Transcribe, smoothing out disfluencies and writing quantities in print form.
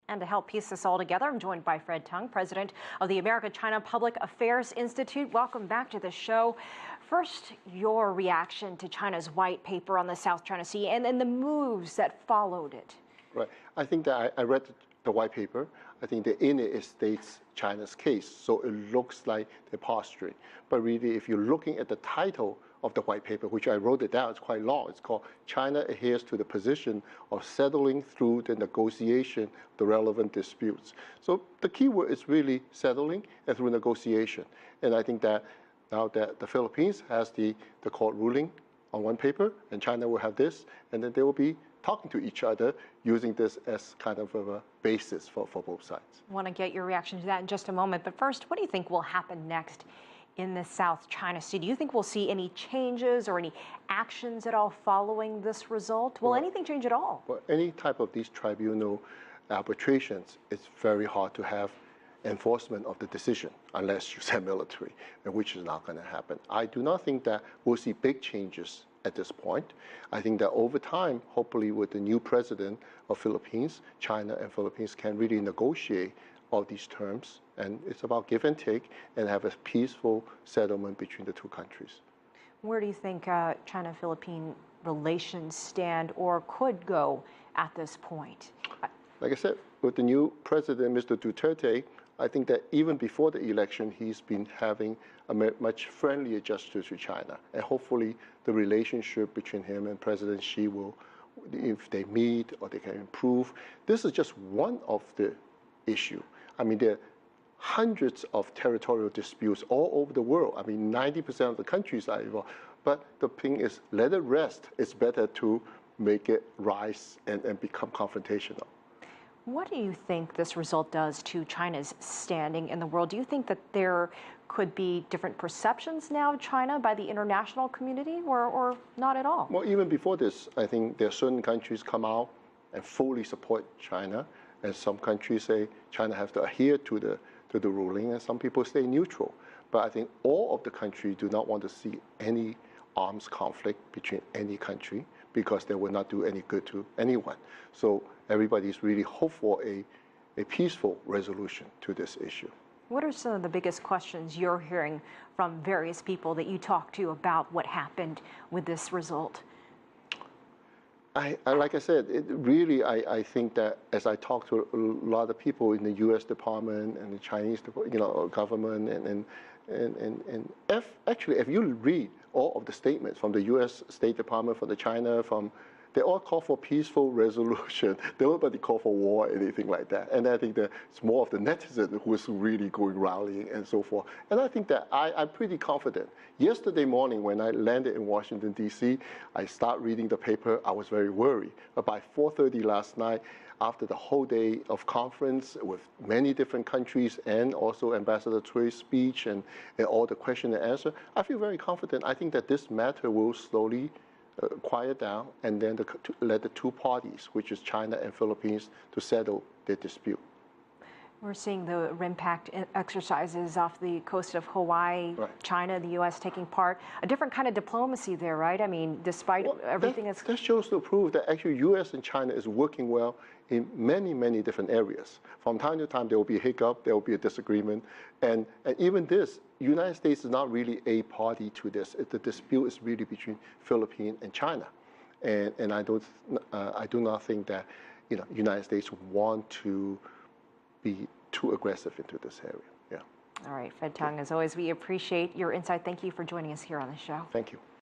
And to help piece this all together, I'm joined by Fred Teng, president of the America-China Public Affairs Institute. Welcome back to the show. First, your reaction to China's white paper on the South China Sea and then the moves that followed it. Right. I think that I read the white paper. I think that in it states China's case, so it looks like they're posturing. But really, if you're looking at the title of the white paper, which I wrote it down, it's quite long. It's called China Adheres to the Position of Settling Through the Negotiation the Relevant Disputes. So the key word is really settling and through negotiation. And I think that now that the Philippines has the court ruling on one paper, and China will have this, and then they will be talking to each other using this as kind of a basis for both sides. I want to get your reaction to that in just a moment. But first, what do you think will happen next in the South China Sea? Do you think we'll see any changes or any actions at all following this result? Will anything change at all? Well, any type of these tribunal arbitrations, it's very hard to have enforcement of the decision unless you send military, which is not going to happen. I do not think that we'll see big changes at this point. I think that over time, hopefully with the new president of Philippines, China and Philippines can really negotiate all these terms, and it's about give and take and have a peaceful settlement between the two countries. Where do you think China-Philippine relations stand or could go at this point? Like I said, with the new president, Mr. Duterte, I think that even before the election, he's been having a much friendlier gesture to China. And hopefully the relationship between him and President Xi will, if they meet or they can improve. This is just one of the issue. I mean, there are hundreds of territorial disputes all over the world. I mean, 90% of the countries are involved. But the thing is, let it rest. It's better to make it rise and become confrontational. What do you think this result does to China's standing in the world? Do you think that there could be different perceptions now of China by the international community or not at all? Well, even before this, I think there are certain countries come out and fully support China, and some countries say China has to adhere to the ruling, and some people stay neutral. But I think all of the countries do not want to see any arms conflict between any country because they will not do any good to anyone. So everybody's really hope for a peaceful resolution to this issue. What are some of the biggest questions you're hearing from various people that you talk to about what happened with this result? Like I said, I think that as I talk to a lot of people in the U.S. Department and the Chinese, government, and if you read all of the statements from the U.S. State Department, from the China, they all call for peaceful resolution. Nobody call for war or anything like that. And I think that it's more of the netizen who is really going rallying and so forth. And I think that I'm pretty confident. Yesterday morning when I landed in Washington, D.C., I start reading the paper. I was very worried. But by 4:30 last night, after the whole day of conference with many different countries and also Ambassador Cui's speech and all the question and answer, I feel very confident. I think that this matter will slowly quiet down and then let the two parties, which is China and Philippines, to settle their dispute. We're seeing the RIMPACT exercises off the coast of Hawaii, right. China, the U.S. taking part. A different kind of diplomacy there, right? I mean, despite everything that shows to prove that actually U.S. and China is working well in many, many different areas. From time to time, there will be a hiccup, there will be a disagreement. And even this, United States is not really a party to this. The dispute is really between Philippines and China. And I do not think that United States want to be too aggressive into this area. Yeah. All right, Fred Teng, as always, we appreciate your insight. Thank you for joining us here on the show. Thank you.